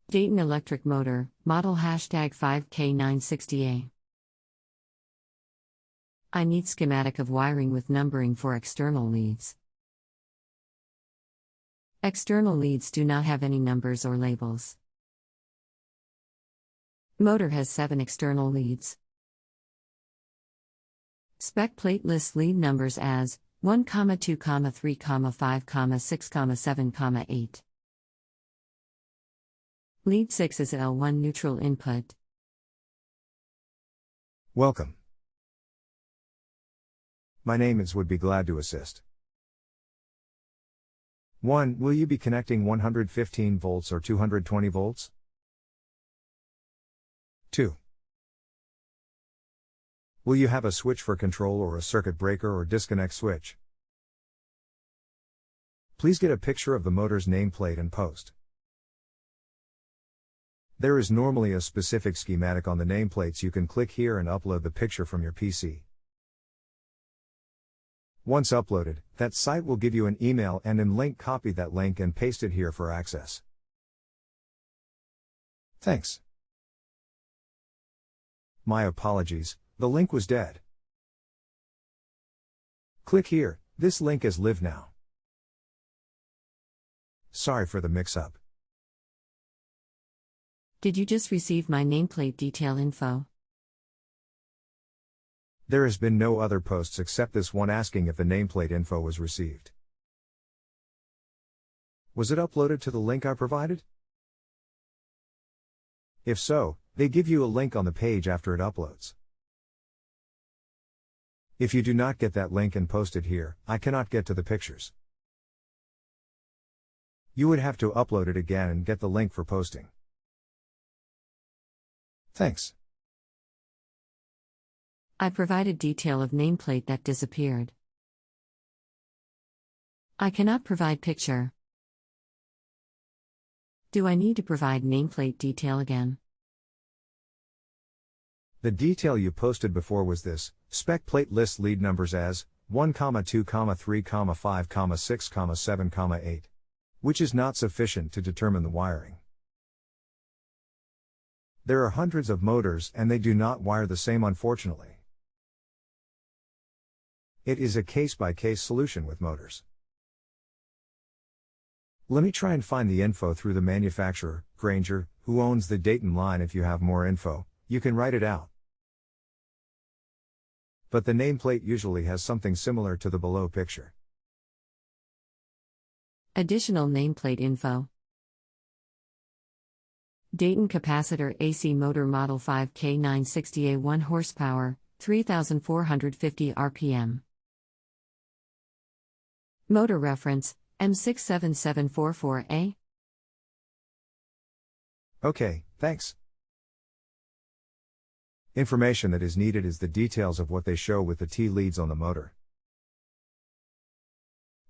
Dayton electric motor, model #5K960A. I need schematic of wiring with numbering for external leads. External leads do not have any numbers or labels. Motor has 7 external leads. Spec plate lists lead numbers as 1, 2, 3, 5, 6, 7, 8. Lead 6 is L1 neutral input. Welcome. My name is would be glad to assist. 1. Will you be connecting 115 volts or 220 volts? 2. Will you have a switch for control or a circuit breaker or disconnect switch? Please get a picture of the motor's nameplate and post. There is normally a specific schematic on the nameplates. You can click here and upload the picture from your PC. Once uploaded, that site will give you an email and in link. Copy that link and paste it here for access. Thanks. My apologies, the link was dead. Click here, this link is live now. Sorry for the mix-up. Did you just receive my nameplate detail info? There has been no other posts except this one asking if the nameplate info was received. Was it uploaded to the link I provided? If so, they give you a link on the page after it uploads. If you do not get that link and post it here, I cannot get to the pictures. You would have to upload it again and get the link for posting. Thanks. I provided detail of nameplate that disappeared. I cannot provide picture. Do I need to provide nameplate detail again? The detail you posted before was this: spec plate lists lead numbers as 1, 2, 3, 5, 6, 7, 8, which is not sufficient to determine the wiring. There are hundreds of motors and they do not wire the same, unfortunately. It is a case-by-case solution with motors. Let me try and find the info through the manufacturer, Grainger, who owns the Dayton line. If you have more info, you can write it out. But the nameplate usually has something similar to the below picture. Additional nameplate info. Dayton Capacitor AC motor model 5K960A 1 horsepower, 3,450 RPM. Motor reference, M67744A. Okay, thanks. Information that is needed is the details of what they show with the T leads on the motor.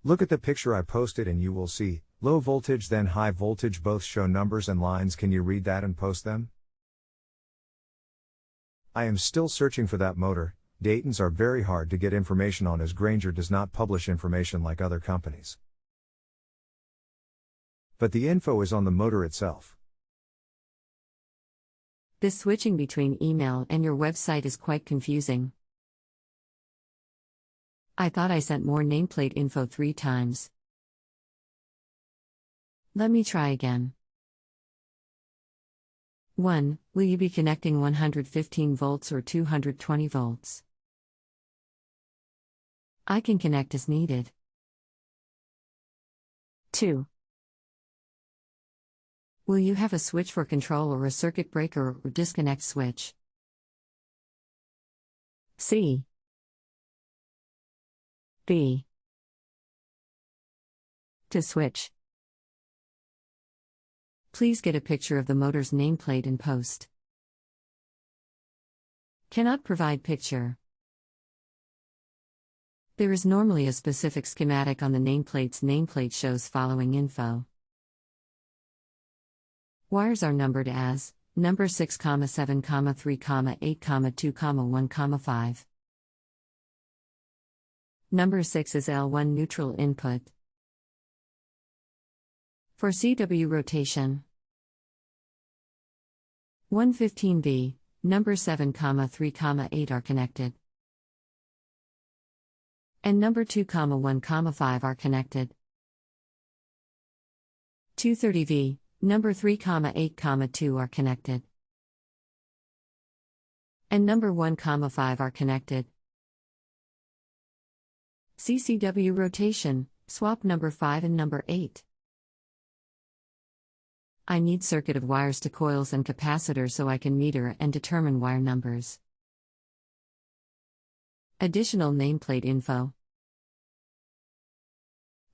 Look at the picture I posted and you will see, low voltage then high voltage both show numbers and lines. Can you read that and post them? I am still searching for that motor. Dayton's are very hard to get information on as Grainger does not publish information like other companies. But the info is on the motor itself. This switching between email and your website is quite confusing. I thought I sent more nameplate info 3 times. Let me try again. 1. Will you be connecting 115 volts or 220 volts? I can connect as needed. 2. Will you have a switch for control or a circuit breaker or disconnect switch? C. B. To switch. Please get a picture of the motor's nameplate and post. Cannot provide picture. There is normally a specific schematic on the nameplates. Nameplate shows following info. Wires are numbered as number 6, 7, 3, 8, 2, 1, 5. Number 6 is L1 neutral input. For CW rotation, 115B, number 7, 3, 8 are connected. And number 2, 1, 5 are connected. 230V, number 3, 8, 2 are connected. And number 1, 5 are connected. CCW rotation, swap number 5 and number 8. I need circuit of wires to coils and capacitor so I can meter and determine wire numbers. Additional nameplate info.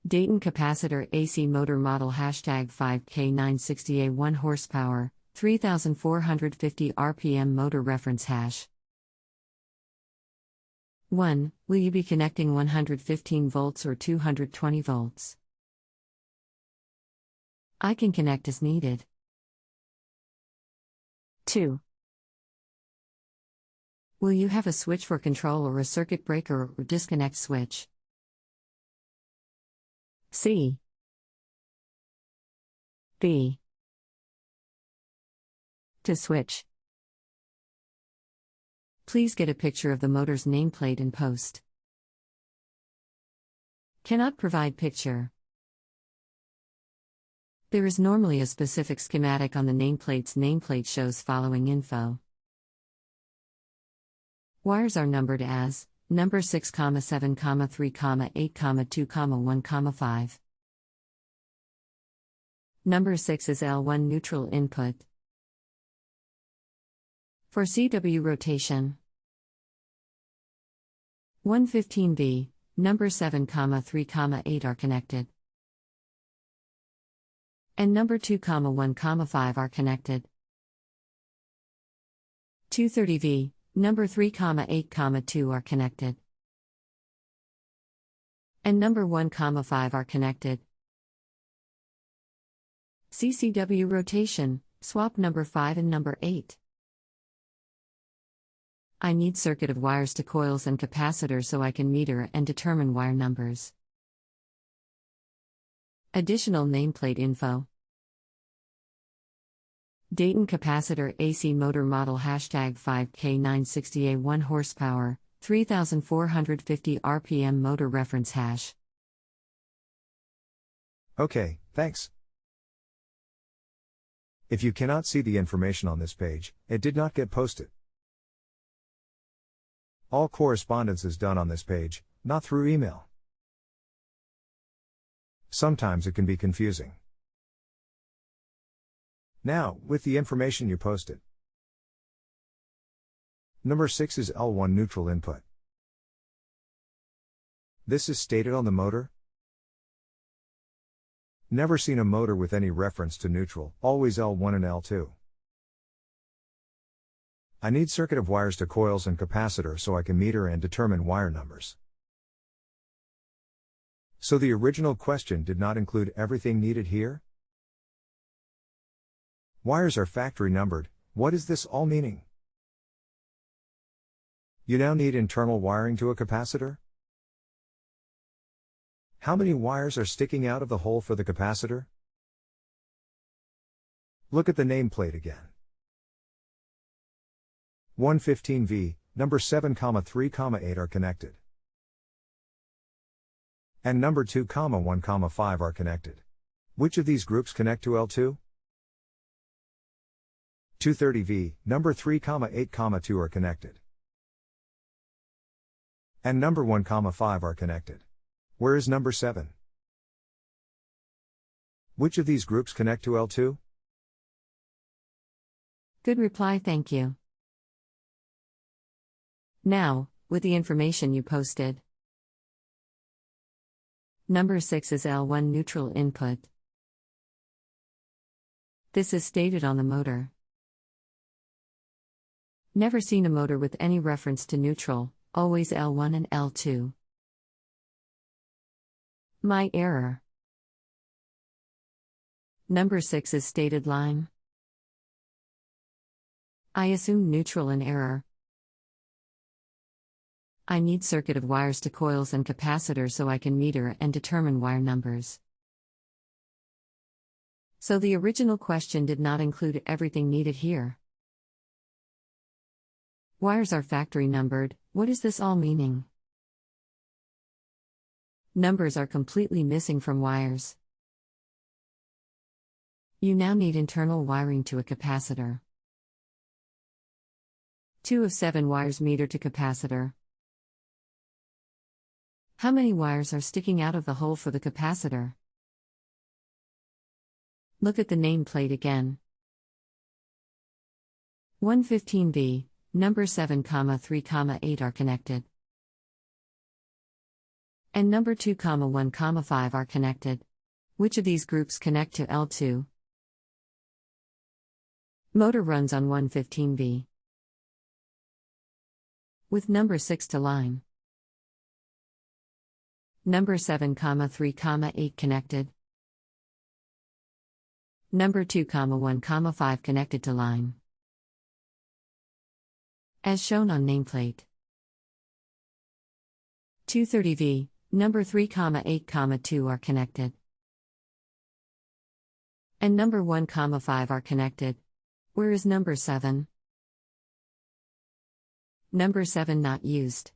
Dayton capacitor AC motor model #5K960A 1 horsepower, 3450 RPM motor reference hash. 1. Will you be connecting 115 volts or 220 volts? I can connect as needed. 2. Will you have a switch for control or a circuit breaker or disconnect switch? C. B. To switch. Please get a picture of the motor's nameplate and post. Cannot provide picture. There is normally a specific schematic on the nameplates. Nameplate shows following info. Wires are numbered as number 6, 7, 3, 8, 2, 1, 5. Number 6 is L1 neutral input. For CW rotation, 115V, number 7, 3, 8 are connected. And number 2, 1, 5 are connected. 230V, number 3, 8, 2 are connected. And number 1, 5 are connected. CCW rotation, swap number 5 and number 8. I need circuit of wires to coils and capacitor so I can meter and determine wire numbers. Additional nameplate info. Dayton capacitor AC motor model #5K960A 1 horsepower, 3450 RPM motor reference hash. Okay, thanks. If you cannot see the information on this page, it did not get posted. All correspondence is done on this page, not through email. Sometimes it can be confusing. Now, with the information you posted. Number 6 is L1 neutral input. This is stated on the motor. Never seen a motor with any reference to neutral, always L1 and L2. I need circuit of wires to coils and capacitor so I can meter and determine wire numbers. So the original question did not include everything needed here? Wires are factory numbered. What is this all meaning? You now need internal wiring to a capacitor? How many wires are sticking out of the hole for the capacitor? Look at the nameplate again. 115V, number 7, 3, 8 are connected. And number 2, 1, 5 are connected. Which of these groups connect to L2? 230V, number 3, 8, 2 are connected. And number 1, 5 are connected. Where is number 7? Which of these groups connect to L2? Good reply, thank you. Now, with the information you posted. Number 6 is L1 neutral input. This is stated on the motor. Never seen a motor with any reference to neutral, always L1 and L2. My error. Number 6 is stated line. I assume neutral in error. I need circuit of wires to coils and capacitor so I can meter and determine wire numbers. So the original question did not include everything needed here. Wires are factory numbered. What is this all meaning? Numbers are completely missing from wires. You now need internal wiring to a capacitor. 2 of 7 wires meter to capacitor. How many wires are sticking out of the hole for the capacitor? Look at the nameplate again. 115V, number 7, 3, 8 are connected. And number 2, 1, 5 are connected. Which of these groups connect to L2? Motor runs on 115V. With number 6 to line. Number 7, 3, 8 connected. Number 2, 1, 5 connected to line. As shown on nameplate. 230V, number 3, 8, 2 are connected. And number 1, 5 are connected. Where is number 7? Number 7 not used.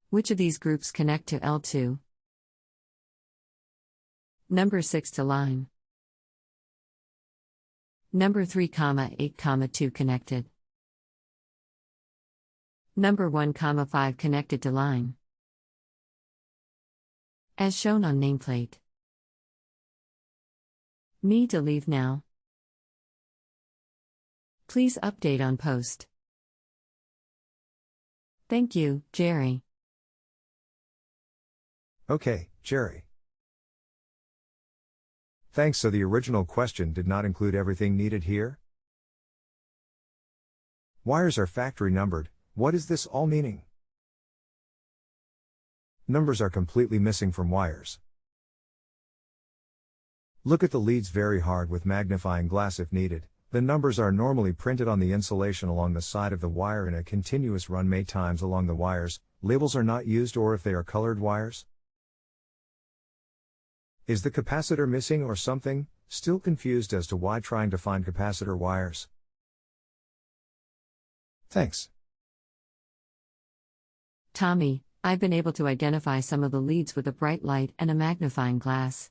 Which of these groups connect to L2? Number 6 to line. Number 3, 8, 2 connected. Number 1, 5 connected to line. As shown on nameplate. Me to leave now. Please update on post. Thank you, Jerry. Okay, Jerry. Thanks. So the original question did not include everything needed here? Wires are factory numbered. What is this all meaning? Numbers are completely missing from wires. Look at the leads very hard with magnifying glass if needed. The numbers are normally printed on the insulation along the side of the wire in a continuous run many times along the wires. Labels are not used, or if they are colored wires. Is the capacitor missing or something? Still confused as to why trying to find capacitor wires? Thanks. Tommy, I've been able to identify some of the leads with a bright light and a magnifying glass.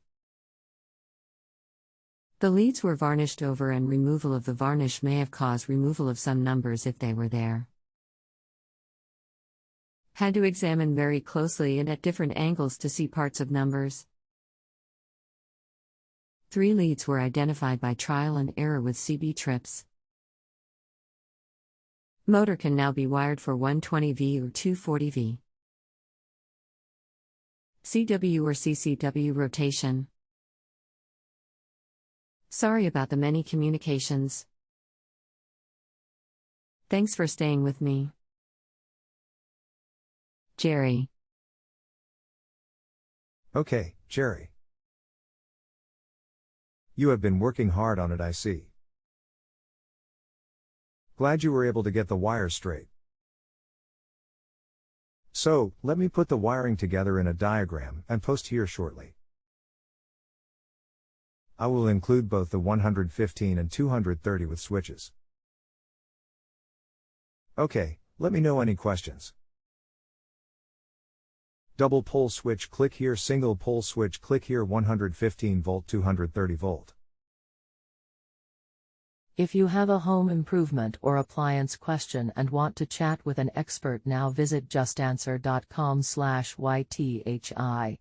The leads were varnished over, and removal of the varnish may have caused removal of some numbers if they were there. Had to examine very closely and at different angles to see parts of numbers. 3 leads were identified by trial and error with CB trips. Motor can now be wired for 120V or 240V. CW or CCW rotation. Sorry about the many communications. Thanks for staying with me. Jerry. Okay, Jerry. You have been working hard on it, I see. Glad you were able to get the wires straight. So, let me put the wiring together in a diagram and post here shortly. I will include both the 115 and 230 with switches. Okay, let me know any questions. Double pole switch, click here. Single pole switch, click here. 115 volt, 230 volt. If you have a home improvement or appliance question and want to chat with an expert now, visit JustAnswer.com/YTHI.